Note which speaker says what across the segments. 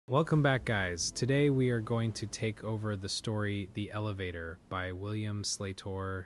Speaker 1: Welcome back, guys. Today we are going to take over the story The Elevator by Sleator.com.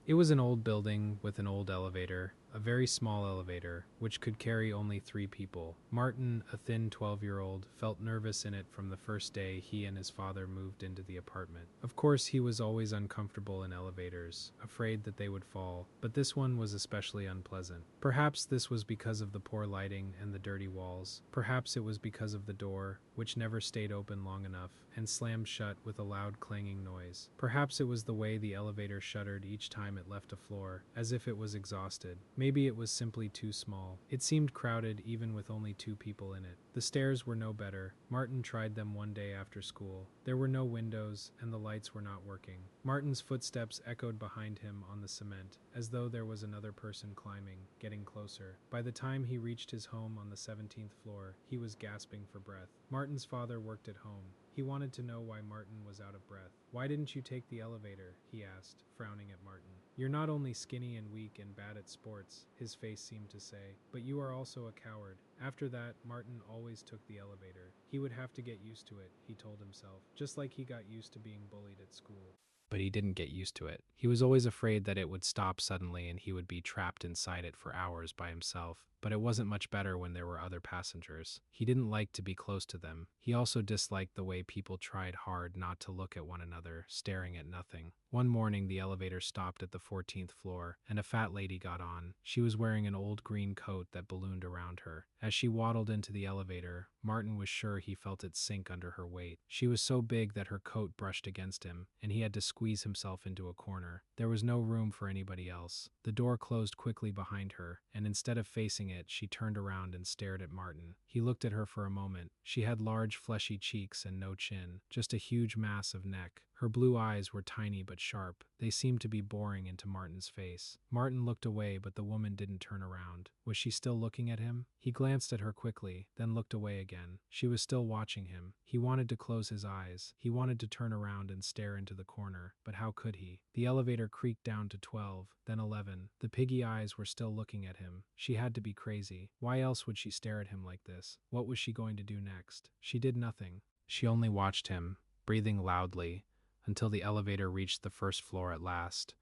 Speaker 1: It was an old building with an old elevator, a very small elevator, which could carry only 3 people. Martin, a thin 12-year-old, felt nervous in it from the first day he and his father moved into the apartment. Of course, he was always uncomfortable in elevators, afraid that they would fall, but this one was especially unpleasant. Perhaps this was because of the poor lighting and the dirty walls. Perhaps it was because of the door, which never stayed open long enough and slammed shut with a loud clanging noise. Perhaps it was the way the elevator shuddered each time it left a floor, as if it was exhausted. Maybe it was simply too small. It seemed crowded even with only 2 people in it. The stairs were no better. Martin tried them one day after school. There were no windows, and the lights were not working. Martin's footsteps echoed behind him on the cement, as though there was another person climbing, getting closer. By the time he reached his home on the 17th floor, he was gasping for breath. Martin's father worked at home. He wanted to know why Martin was out of breath. "Why didn't you take the elevator?" he asked, frowning at Martin. "You're not only skinny and weak and bad at sports," his face seemed to say, "but you are also a coward." After that, Martin always took the elevator. He would have to get used to it, he told himself, just like he got used to being bullied at school. But he didn't get used to it. He was always afraid that it would stop suddenly and he would be trapped inside it for hours by himself. But it wasn't much better when there were other passengers. He didn't like to be close to them. He also disliked the way people tried hard not to look at one another, staring at nothing. One morning, the elevator stopped at the 14th floor, and a fat lady got on. She was wearing an old green coat that ballooned around her. As she waddled into the elevator, Martin was sure he felt it sink under her weight. She was so big that her coat brushed against him, and he had to squeeze himself into a corner. There was no room for anybody else. The door closed quickly behind her, and instead of facing it, she turned around and stared at Martin. He looked at her for a moment. She had large, fleshy cheeks and no chin, just a huge mass of neck. Her blue eyes were tiny but sharp. They seemed to be boring into Martin's face. Martin looked away, but the woman didn't turn around. Was she still looking at him? He glanced at her quickly, then looked away again. She was still watching him. He wanted to close his eyes. He wanted to turn around and stare into the corner, but how could he? The elevator creaked down to 12, then 11. The piggy eyes were still looking at him. She had to be crazy. Why else would she stare at him like this? What was she going to do next? She did nothing. She only watched him, breathing loudly, until the elevator reached the first floor at last.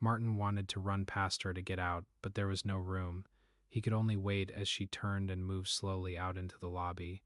Speaker 1: Martin wanted to run past her to get out, but there was no room. He could only wait as she turned and moved slowly out into the lobby.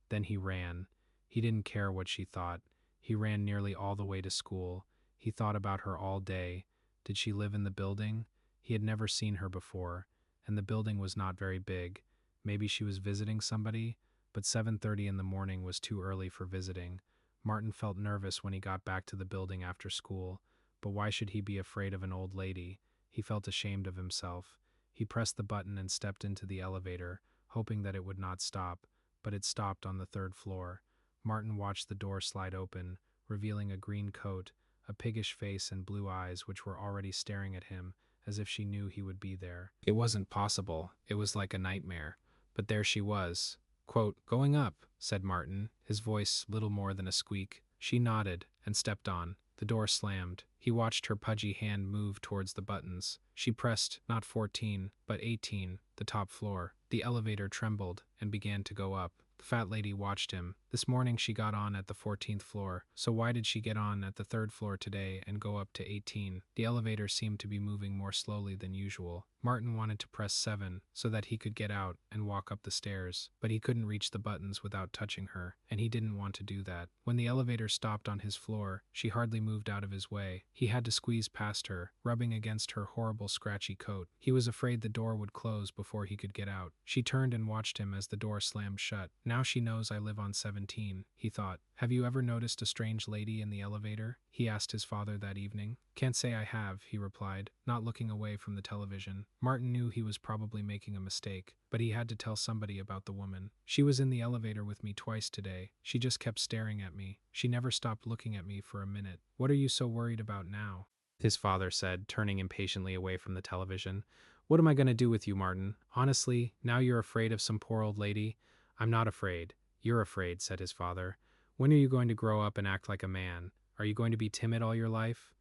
Speaker 1: Then he ran. He didn't care what she thought. He ran nearly all the way to school. He thought about her all day. Did she live in the building? He had never seen her before, and the building was not very big. Maybe she was visiting somebody, but 7:30 in the morning was too early for visiting. Martin felt nervous when he got back to the building after school, but why should he be afraid of an old lady? He felt ashamed of himself. He pressed the button and stepped into the elevator, hoping that it would not stop, but it stopped on the 3rd floor. Martin watched the door slide open, revealing a green coat, a piggish face and blue eyes which were already staring at him as if she knew he would be there. It wasn't possible. It was like a nightmare. But there she was. Quote, "Going up," said Martin, his voice little more than a squeak. She nodded and stepped on. The door slammed. He watched her pudgy hand move towards the buttons. She pressed not 14, but 18, the top floor. The elevator trembled and began to go up. The fat lady watched him. This morning she got on at the 14th floor, so why did she get on at the 3rd floor today and go up to 18? The elevator seemed to be moving more slowly than usual. Martin wanted to press 7 so that he could get out and walk up the stairs, but he couldn't reach the buttons without touching her, and he didn't want to do that. When the elevator stopped on his floor, she hardly moved out of his way. He had to squeeze past her, rubbing against her horrible scratchy coat. He was afraid the door would close before he could get out. She turned and watched him as the door slammed shut. "Now she knows I live on 17, he thought. "Have you ever noticed a strange lady in the elevator?" he asked his father that evening. "Can't say I have," he replied, not looking away from the television. Martin knew he was probably making a mistake, but he had to tell somebody about the woman. "She was in the elevator with me twice today. She just kept staring at me. She never stopped looking at me for a minute." "What are you so worried about now?" his father said, turning impatiently away from the television. "What am I going to do with you, Martin? Honestly, now you're afraid of some poor old lady?" "I'm not afraid. You're afraid," said his father. "When are you going to grow up and act like a man? Are you going to be timid all your life?"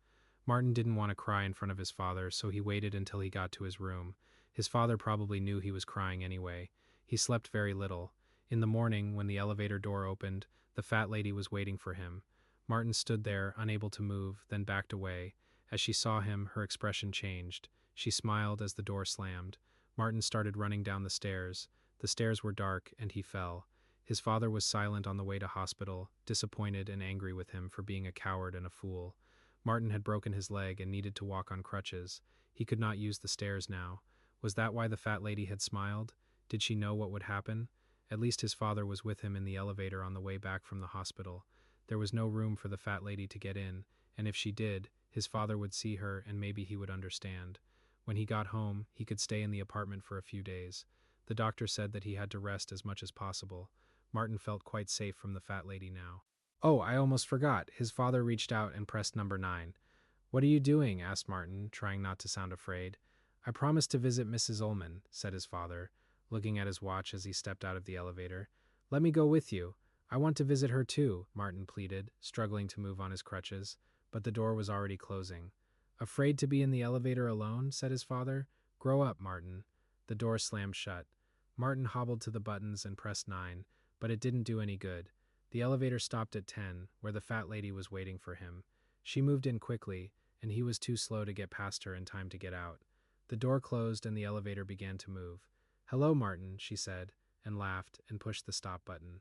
Speaker 1: Martin didn't want to cry in front of his father, so he waited until he got to his room. His father probably knew he was crying anyway. He slept very little. In the morning, when the elevator door opened, the fat lady was waiting for him. Martin stood there, unable to move, then backed away. As she saw him, her expression changed. She smiled as the door slammed. Martin started running down the stairs. The stairs were dark, and he fell. His father was silent on the way to hospital, disappointed and angry with him for being a coward and a fool. Martin had broken his leg and needed to walk on crutches. He could not use the stairs now. Was that why the fat lady had smiled? Did she know what would happen? At least his father was with him in the elevator on the way back from the hospital. There was no room for the fat lady to get in, and if she did, his father would see her and maybe he would understand. When he got home, he could stay in the apartment for a few days. The doctor said that he had to rest as much as possible. Martin felt quite safe from the fat lady now. Oh, I almost forgot. His father reached out and pressed number 9. What are you doing? Asked Martin, trying not to sound afraid. I promised to visit Mrs. Ullman, said his father, looking at his watch as he stepped out of the elevator. Let me go with you. I want to visit her too, Martin pleaded, struggling to move on his crutches, but the door was already closing. Afraid to be in the elevator alone, said his father. Grow up, Martin. The door slammed shut. Martin hobbled to the buttons and pressed 9, but it didn't do any good. The elevator stopped at 10, where the fat lady was waiting for him. She moved in quickly, and he was too slow to get past her in time to get out. The door closed and the elevator began to move. Hello, Martin, she said, and laughed and pushed the stop button.